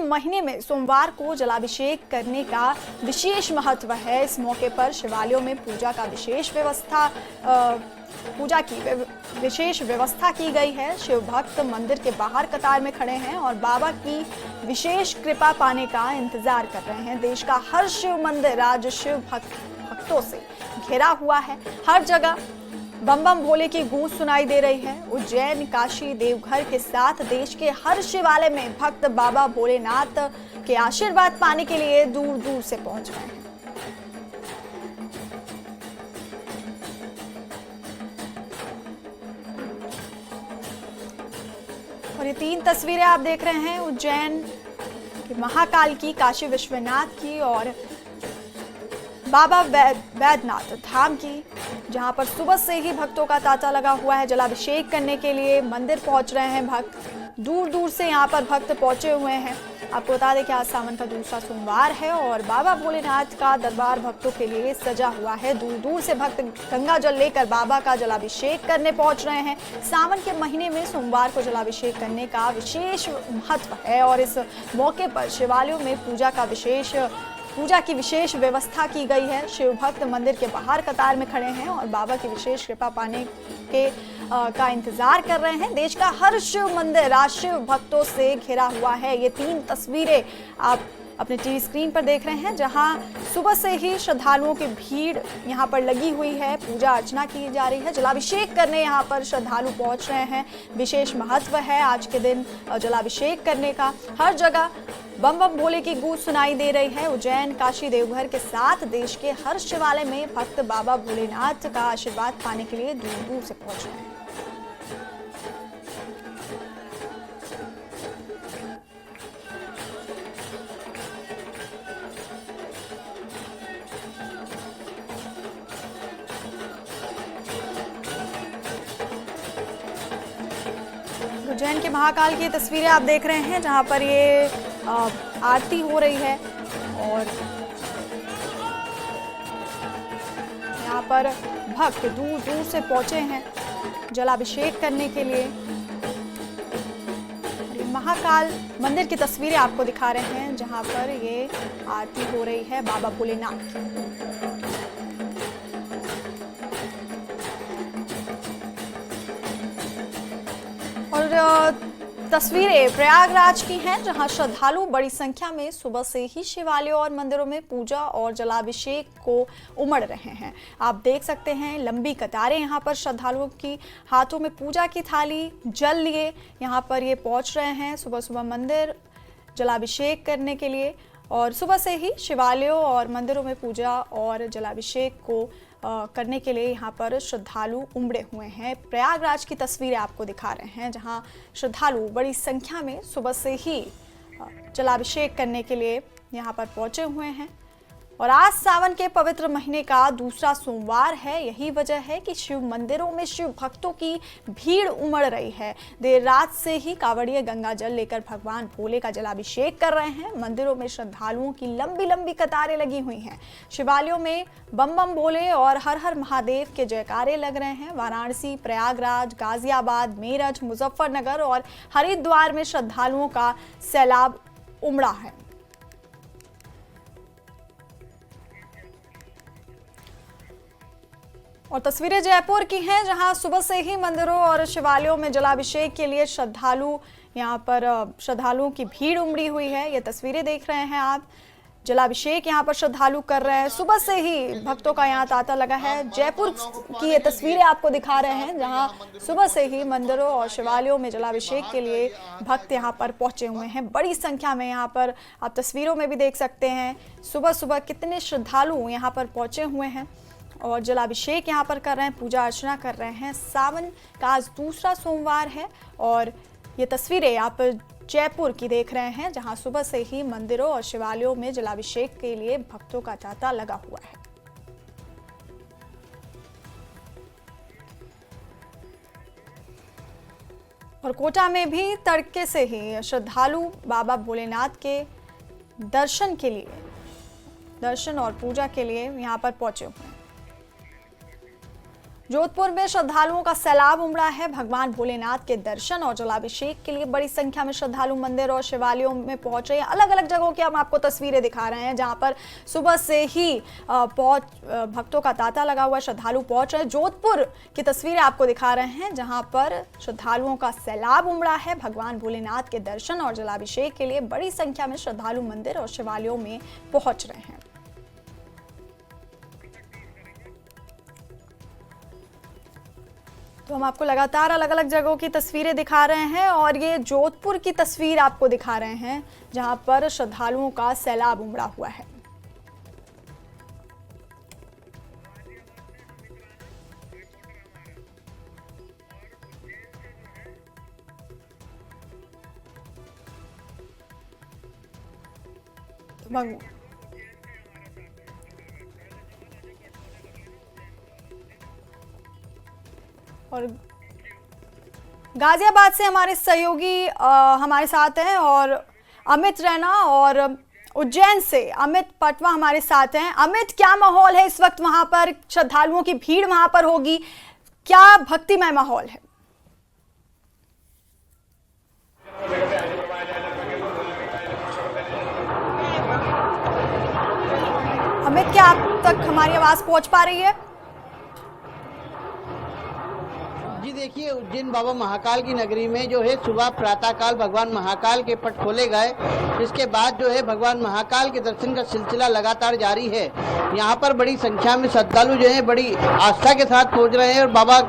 महीने में सोमवार को जलाभिषेक करने का विशेष महत्व है। इस मौके पर शिवालयों में पूजा की विशेष व्यवस्था की गई है। शिव भक्त मंदिर के बाहर कतार में खड़े हैं और बाबा की विशेष कृपा पाने का इंतजार कर रहे हैं। देश का हर शिव मंदिर आज शिव भक्तों से घिरा हुआ है। हर जगह बम बम भोले की गूंज सुनाई दे रही है। उज्जैन, काशी, देवघर के साथ देश के हर शिवालय में भक्त बाबा भोलेनाथ के आशीर्वाद पाने के लिए दूर दूर से पहुंच रहे हैं। और ये 3 तस्वीरें आप देख रहे हैं उज्जैन की महाकाल की, काशी विश्वनाथ की और बाबा बैद्यनाथ धाम की, जहां पर सुबह से ही भक्तों का तांता लगा हुआ है। जलाभिषेक करने के लिए मंदिर पहुंच रहे हैं भक्त। दूर दूर से यहां पर भक्त पहुंचे हुए हैं। आपको बता दें कि आज सावन का दूसरा सोमवार है और बाबा भोलेनाथ का दरबार भक्तों के लिए सजा हुआ है। दूर दूर से भक्त गंगा जल लेकर बाबा का जलाभिषेक करने पहुंच रहे हैं। सावन के महीने में सोमवार को जलाभिषेक करने का विशेष महत्व है और इस मौके पर शिवालयों में पूजा की विशेष व्यवस्था की गई है। शिव भक्त मंदिर के बाहर कतार में खड़े हैं और बाबा की विशेष कृपा पाने का इंतजार कर रहे हैं। देश का हर शिव मंदिर आज शिव भक्तों से घिरा हुआ है। ये 3 तस्वीरें आप अपने टीवी स्क्रीन पर देख रहे हैं, जहां सुबह से ही श्रद्धालुओं की भीड़ यहां पर लगी हुई है। पूजा अर्चना की जा रही है। जलाभिषेक करने यहां पर श्रद्धालु पहुंच रहे हैं। विशेष महत्व है आज के दिन जलाभिषेक करने का। हर जगह बम बम भोले की गूंज सुनाई दे रही है। उज्जैन, काशी, देवघर के साथ देश के हर शिवालय में भक्त बाबा भोलेनाथ का आशीर्वाद पाने के लिए दूर दूर से पहुंच रहे हैं। उज्जैन के महाकाल की तस्वीरें आप देख रहे हैं, जहां पर ये आरती हो रही है और यहाँ पर भक्त दूर दूर से पहुंचे हैं जलाभिषेक करने के लिए। महाकाल मंदिर की तस्वीरें आपको दिखा रहे हैं, जहां पर ये आरती हो रही है बाबा भोलेनाथ की। और तस्वीरें प्रयागराज की हैं, जहां श्रद्धालु बड़ी संख्या में सुबह से ही शिवालयों और मंदिरों में पूजा और जलाभिषेक को उमड़ रहे हैं। आप देख सकते हैं लंबी कतारें यहां पर श्रद्धालुओं की हाथों में पूजा की थाली, जल लिए यहां पर ये पहुंच रहे हैं सुबह सुबह मंदिर जलाभिषेक करने के लिए। और सुबह से ही शिवालयों और मंदिरों में पूजा और जलाभिषेक को करने के लिए यहाँ पर श्रद्धालु उमड़े हुए हैं। प्रयागराज की तस्वीरें आपको दिखा रहे हैं, जहाँ श्रद्धालु बड़ी संख्या में सुबह से ही जलाभिषेक करने के लिए यहाँ पर पहुँचे हुए हैं। और आज सावन के पवित्र महीने का दूसरा सोमवार है। यही वजह है कि शिव मंदिरों में शिव भक्तों की भीड़ उमड़ रही है। देर रात से ही कांवड़िए गंगा जल लेकर भगवान भोले का जलाभिषेक कर रहे हैं। मंदिरों में श्रद्धालुओं की लंबी लंबी कतारें लगी हुई हैं। शिवालयों में बम बम भोले और हर हर महादेव के जयकारे लग रहे हैं। वाराणसी, प्रयागराज, गाजियाबाद, मेरठ, मुजफ्फरनगर और हरिद्वार में श्रद्धालुओं का सैलाब उमड़ा है। और तस्वीरें जयपुर की हैं, जहां सुबह से ही मंदिरों और शिवालयों में जलाभिषेक के लिए श्रद्धालुओं की भीड़ उमड़ी हुई है। ये तस्वीरें देख रहे हैं आप। जलाभिषेक यहां पर श्रद्धालु कर रहे हैं। सुबह से ही भक्तों का यहां तांता लगा है। जयपुर की ये तस्वीरें आपको दिखा रहे हैं, जहां सुबह से ही मंदिरों और शिवालयों में जलाभिषेक के लिए भक्त यहां पर पहुंचे हुए हैं। बड़ी संख्या में यहां पर आप तस्वीरों में भी देख सकते हैं सुबह सुबह कितने श्रद्धालु यहां पर पहुंचे हुए हैं और जलाभिषेक यहाँ पर कर रहे हैं, पूजा अर्चना कर रहे हैं। सावन का आज दूसरा सोमवार है और ये तस्वीरें आप जयपुर की देख रहे हैं, जहाँ सुबह से ही मंदिरों और शिवालयों में जलाभिषेक के लिए भक्तों का तांता लगा हुआ है। और कोटा में भी तड़के से ही श्रद्धालु बाबा भोलेनाथ के दर्शन और पूजा के लिए यहाँ पर पहुंचे हुए हैं। जोधपुर में श्रद्धालुओं का सैलाब उमड़ा है। भगवान भोलेनाथ के दर्शन और जलाभिषेक के लिए बड़ी संख्या में श्रद्धालु मंदिर और शिवालयों में पहुंच रहे हैं। अलग अलग जगहों की हम आपको तस्वीरें दिखा रहे हैं, जहां पर सुबह से ही भक्तों का तांता लगा हुआ है, श्रद्धालु पहुंच रहे हैं। जोधपुर की तस्वीरें आपको दिखा रहे हैं, जहां पर श्रद्धालुओं का सैलाब उमड़ा है। भगवान भोलेनाथ के दर्शन और जलाभिषेक के लिए बड़ी संख्या में श्रद्धालु मंदिर और शिवालयों में पहुंच रहे हैं। तो हम आपको लगातार अलग अलग जगहों की तस्वीरें दिखा रहे हैं और ये जोधपुर की तस्वीर आपको दिखा रहे हैं, जहां पर श्रद्धालुओं का सैलाब उमड़ा हुआ है। और गाजियाबाद से हमारे सहयोगी हमारे साथ हैं और अमित रैना, और उज्जैन से अमित पटवा हमारे साथ हैं। अमित, क्या माहौल है इस वक्त वहां पर? श्रद्धालुओं की भीड़ वहां पर होगी, क्या भक्तिमय माहौल है? अमित, क्या आप तक हमारी आवाज पहुंच पा रही है? जी देखिए, उज्जैन बाबा महाकाल की नगरी में जो है सुबह प्रातःकाल भगवान महाकाल के पट खोले गए। इसके बाद जो है भगवान महाकाल के दर्शन का सिलसिला लगातार जारी है। यहाँ पर बड़ी संख्या में श्रद्धालु जो है बड़ी आस्था के साथ पहुँच रहे हैं और बाबा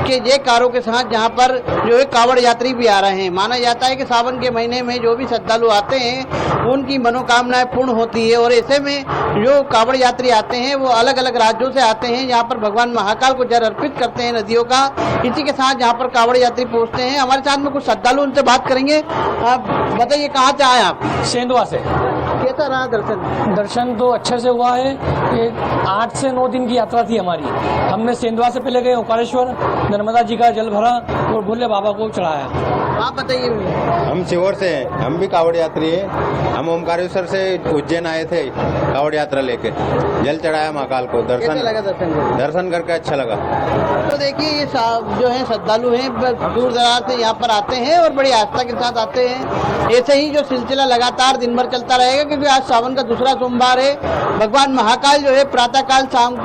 के जयकारों के साथ यहाँ पर जो है कावड़ यात्री भी आ रहे हैं। माना जाता है कि सावन के महीने में जो भी श्रद्धालु आते हैं उनकी मनोकामनाएं पूर्ण होती है, और ऐसे में जो कावड़ यात्री आते हैं वो अलग अलग राज्यों से आते हैं, यहाँ पर भगवान महाकाल को जल अर्पित करते हैं नदियों का। इसी के साथ यहाँ पर कावड़ यात्री पहुँचते हैं। हमारे साथ में कुछ श्रद्धालु, उनसे बात करेंगे। आप बताइए, कहाँ से आए आप? सेंधवा से। कैसा रहा दर्शन? दर्शन तो अच्छे से हुआ है। ये 8 से 9 दिन की यात्रा थी हमारी। हमने सेंधवा से पहले गए ओंकारेश्वर, नर्मदा जी का जल भरा और भोले बाबा को चढ़ाया। आप बताइए। हम शिवोर से हैं, हम भी कावड़ यात्री हैं। हम ओंकारेश्वर से उज्जैन आए थे कावड़ यात्रा लेके, जल चढ़ाया महाकाल को। दर्शन करके अच्छा लगा। तो देखिए, ये जो है श्रद्धालु हैं दूर दराज से यहाँ पर आते हैं और बड़ी आस्था के साथ आते हैं। ऐसे ही जो सिलसिला लगातार दिन भर चलता रहेगा, क्योंकि आज सावन का दूसरा सोमवार है। भगवान महाकाल जो है प्रातःकाल शाम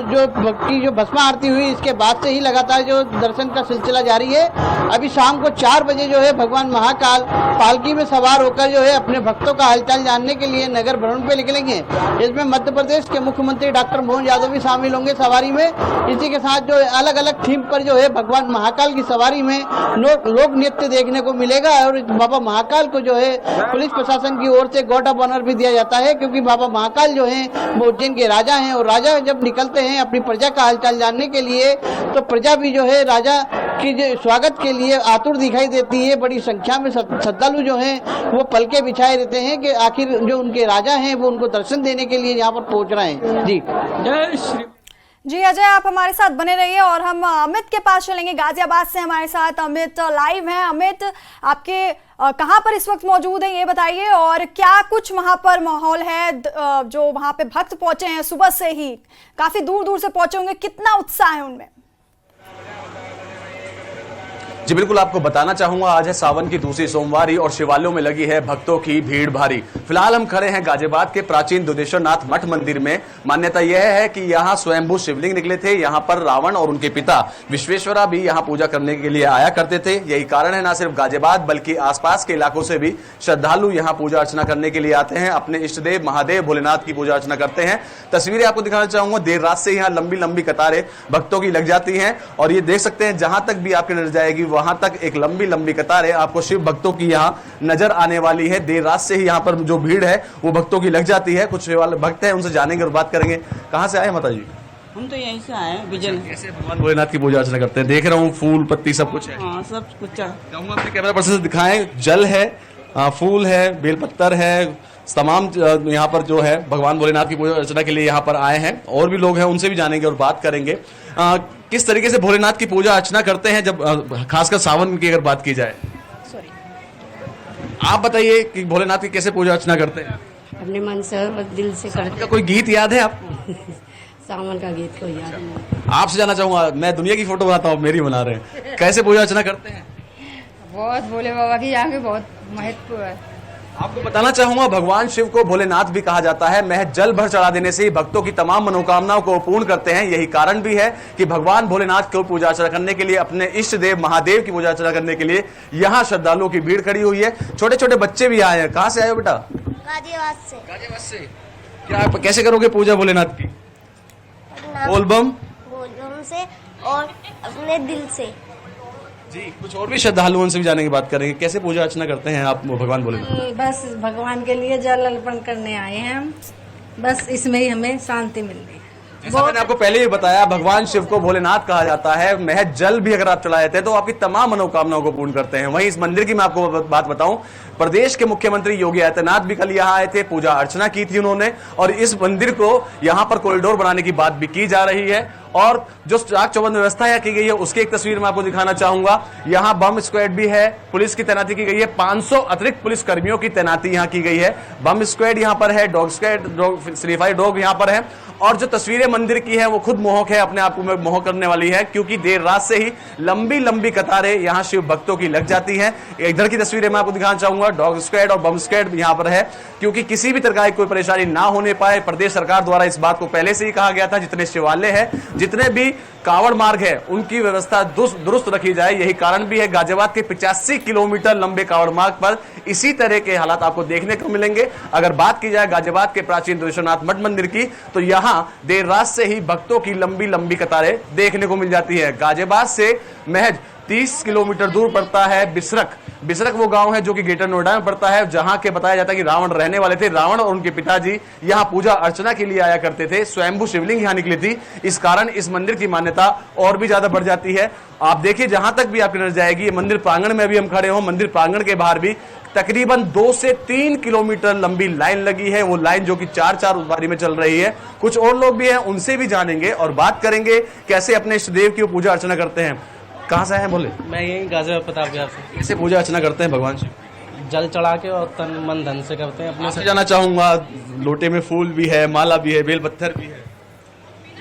जो भक्ति जो भस्मा आरती हुई, इसके बाद से ही लगातार जो दर्शन का सिलसिला जारी है। अभी शाम को 4 बजे जो है भगवान महाकाल पालकी में सवार होकर जो है अपने भक्तों का हालचाल जानने के लिए नगर भ्रमण पे निकलेंगे। इसमें मध्य प्रदेश के मुख्यमंत्री डॉक्टर मोहन यादव भी शामिल होंगे सवारी में। इसी के साथ जो अलग अलग थीम पर जो है भगवान महाकाल की सवारी में लोक नृत्य देखने को मिलेगा। और बाबा महाकाल को जो है पुलिस प्रशासन की ओर से गार्ड ऑफ ऑनर भी दिया जाता है, क्योंकि बाबा महाकाल जो है वो उज्जैन के राजा हैं, और राजा जब निकलते हैं अपनी प्रजा का हालचाल जानने के लिए, तो प्रजा भी जो है राजा की जो स्वागत के लिए आतुर दिखाई देती है। बड़ी संख्या में श्रद्धालु जो हैं वो पलके बिछाए रहते हैं कि आखिर जो उनके राजा हैं वो उनको दर्शन देने के लिए यहाँ पर पहुँच रहे हैं। जी जय श्री। जी अजय, आप हमारे साथ बने रहिए और हम अमित के पास चलेंगे। गाजियाबाद से हमारे साथ अमित लाइव हैं। अमित, आपके कहां पर इस वक्त मौजूद है ये बताइए, और क्या कुछ वहां पर माहौल है? जो वहां पे भक्त पहुंचे हैं सुबह से ही, काफी दूर दूर से पहुंचे होंगे, कितना उत्साह है उनमें? जी बिल्कुल, आपको बताना चाहूंगा आज है सावन की दूसरी सोमवारी और शिवालयों में लगी है भक्तों की भीड़ भारी। फिलहाल हम खड़े हैं गाजियाबाद के प्राचीन दुधेश्वर नाथ मठ मंदिर में। मान्यता यह है कि यहाँ स्वयंभू शिवलिंग निकले थे। यहाँ पर रावण और उनके पिता विश्वेश्वरा भी यहाँ पूजा करने के लिए आया करते थे। यही कारण है, न सिर्फ गाजियाबाद बल्कि आसपास के इलाकों से भी श्रद्धालु यहाँ पूजा अर्चना करने के लिए आते हैं, अपने इष्ट देव महादेव भोलेनाथ की पूजा अर्चना करते हैं। तस्वीरें आपको दिखाना चाहूंगा। देर रात से यहाँ लंबी लंबी कतारें भक्तों की लग जाती हैं, और ये देख सकते हैं जहां तक भी आपकी नजर जाएगी वहां तक एक लंबी लंबी कतारें आपको शिव भक्तों की यहाँ नजर आने वाली है। देर रात से ही यहाँ पर जो भीड़ है वो भक्तों की लग जाती है। कुछ भक्त हैं, उनसे जानेंगे और बात करेंगे। कहाँ से आए माता जी? हम तो यहीं से आए हैं, विजन। कैसे भगवान भोलेनाथ की पूजा अर्चना करते हैं? देख रहा हूँ फूल पत्ती सब कुछ है। हाँ, सब कुछ कहूँगा अपने कैमरा पर्सन से दिखाएं। जल है, फूल है, बेलपत्तर है, तमाम यहाँ पर जो है भगवान भोलेनाथ की पूजा अर्चना के लिए यहाँ पर आए हैं। और भी लोग हैं, उनसे भी जानेंगे और बात करेंगे। किस तरीके से भोलेनाथ की पूजा अर्चना करते हैं, जब खासकर सावन की अगर बात की जाए? आप बताइए कि भोलेनाथ की कैसे पूजा अर्चना करते हैं? अपने मन से और दिल से करते। कोई गीत याद है आपको? सावन का गीत को याद नहीं। आपसे जानना चाहूंगा, मैं दुनिया की फोटो बनाता हूँ, मेरी बना रहे हैं, कैसे पूजा अर्चना करते हैं? बहुत भोले बाबा की यहाँ के बहुत महत्व है। आपको बताना चाहूंगा, भगवान शिव को भोलेनाथ भी कहा जाता है। महज जल भर चढ़ा देने से ही भक्तों की तमाम मनोकामनाओं को पूर्ण करते हैं। यही कारण भी है कि भगवान भोलेनाथ को पूजा अर्चना करने के लिए, अपने इष्ट देव महादेव की पूजा अर्चना करने के लिए यहाँ श्रद्धालुओं की भीड़ खड़ी हुई है। छोटे छोटे बच्चे भी आए हैं। कहाँ से आए हो बेटा? गाजियाबाद से। गाजियाबाद से। क्या आप कैसे करोगे पूजा भोलेनाथ की? बोलबम से और अपने दिल से। जी, कुछ और भी श्रद्धालुओं से भी जाने की बात करेंगे। कैसे पूजा अर्चना करते हैं आप भगवान भोलेनाथ? बस भगवान के लिए जल अर्पण करने आए हैं हम, बस इसमें ही हमें शांति मिल रही है। जैसा मैंने आपको पहले ही बताया, भगवान शिव को भोलेनाथ कहा जाता है। महज जल भी अगर आप चढ़ा देते हैं तो आपकी तमाम मनोकामनाओं को पूर्ण करते हैं। वहीं इस मंदिर की मैं आपको बात बताऊं, प्रदेश के मुख्यमंत्री योगी आदित्यनाथ भी कल यहाँ आए थे, पूजा अर्चना की थी उन्होंने, और इस मंदिर को यहाँ पर कॉरिडोर बनाने की बात भी की जा रही है। और जो चाक चौबंद व्यवस्था यहाँ की गई है उसकी एक तस्वीर मैं आपको दिखाना चाहूंगा। यहाँ बम स्क्वाड भी है, पुलिस की तैनाती की गई है, 500 अतिरिक्त पुलिस कर्मियों की तैनाती यहाँ की गई है। बम स्क्वाड यहाँ पर है, डॉग स्क्वाड, सिरिफाई डॉग यहाँ पर है। और जो तस्वीरें मंदिर की है वो खुद मोहक है, अपने आप को मोहक करने वाली है, क्योंकि देर रात से ही लंबी लंबी कतारें यहाँ शिव भक्तों की लग जाती हैं। इधर की तस्वीरें मैं आपको दिखाना चाहूंगा, डॉग स्क्वाड और बम स्क्वाड यहाँ पर है, क्योंकि किसी भी तरह की कोई परेशानी ना होने पाए। प्रदेश सरकार द्वारा इस बात को पहले से ही कहा गया था, जितने शिवालय है, जितने भी कांवड़ मार्ग है, उनकी व्यवस्था दुरुस्त रखी जाए। यही कारण भी है गाजियाबाद के 85 किलोमीटर लंबे कांवड़ मार्ग पर इसी तरह के हालात आपको देखने को मिलेंगे। अगर बात की जाए गाजियाबाद के प्राचीन दुधेश्वरनाथ मठ मंदिर की, तो यहाँ देर रात से ही भक्तों की लंबी लंबी कतारें देखने को मिल जाती है। गाजियाबाद से महज 30 किलोमीटर दूर पड़ता है बिसरक। बिसरक वो गांव है जो कि ग्रेटर नोएडा में पड़ता है, जहां के बताया जाता है कि रावण रहने वाले थे। रावण और उनके पिताजी यहां पूजा अर्चना के लिए आया करते थे। स्वयंभू शिवलिंग यहां निकली थी, इस कारण इस मंदिर की मान्यता और भी ज्यादा बढ़ जाती है। आप देखिए, जहां तक भी आपकी नजर जाएगी, ये मंदिर प्रांगण में अभी हम खड़े हो, मंदिर प्रांगण के बाहर भी तकरीबन 2 से 3 किलोमीटर लंबी लाइन लगी है। वो लाइन जो कि 4-4 बारी में चल रही है। कुछ और लोग भी हैं, उनसे भी जानेंगे और बात करेंगे कैसे अपने इष्ट देव की पूजा अर्चना करते हैं। कहाँ से आए हैं बोले? मैं यही गाजियाबाद प्रतापगढ़ से। कैसे पूजा अर्चना करते हैं भगवान शिव? जल चढ़ा के और तन मन धन से करते हैं। अपने से जाना चाहूंगा, लोटे में फूल भी है, माला भी है, बेल पत्थर भी है।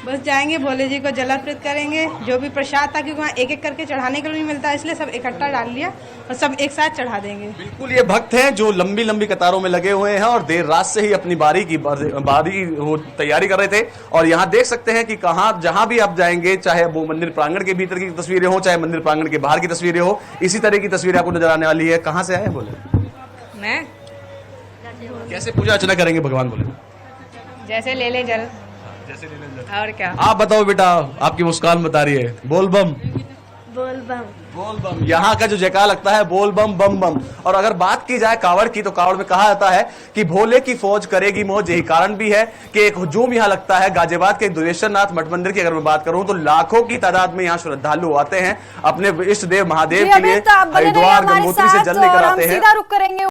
बस जाएंगे, भोले जी को जल अर्पित करेंगे, जो भी प्रसाद था, क्योंकि वहाँ एक एक करके चढ़ाने के लिए नहीं मिलता है, इसलिए सब इकट्ठा डाल लिया और सब एक साथ चढ़ा देंगे। बिल्कुल, ये भक्त हैं जो लंबी लंबी कतारों में लगे हुए हैं और देर रात से ही अपनी बारी वो तैयारी कर रहे थे। और यहाँ देख सकते हैं कि कहाँ जहां भी आप जाएंगे, चाहे वो मंदिर प्रांगण के भीतर की तस्वीरें हो, चाहे मंदिर प्रांगण के बाहर की तस्वीरें हो, इसी तरह की तस्वीरें आपको नजर आने वाली है। कहाँ से आए हैं बोले? मैं कैसे पूजा अर्चना करेंगे भगवान बोले? जैसे ले ले जल, और क्या। आप बताओ बेटा, आपकी मुस्कान बता रही है। बोल बम, बोल बम। बोल बम। यहाँ का जो जयकार लगता है, बोल बम बम बम। और अगर बात की जाए कावड़ की, तो कावड़ में कहा जाता है कि भोले की फौज करेगी मौज। यही कारण भी है कि एक हुजूम यहाँ लगता है। गाजियाबाद के दुधेश्वरनाथ मठ मंदिर की अगर मैं बात करूं तो लाखों की तादाद में यहाँ श्रद्धालु आते हैं अपने इष्ट देव महादेव के लिए हरिद्वार गंगोत्री से जल लेकर आते हैं। सीधा रुक करेंगे।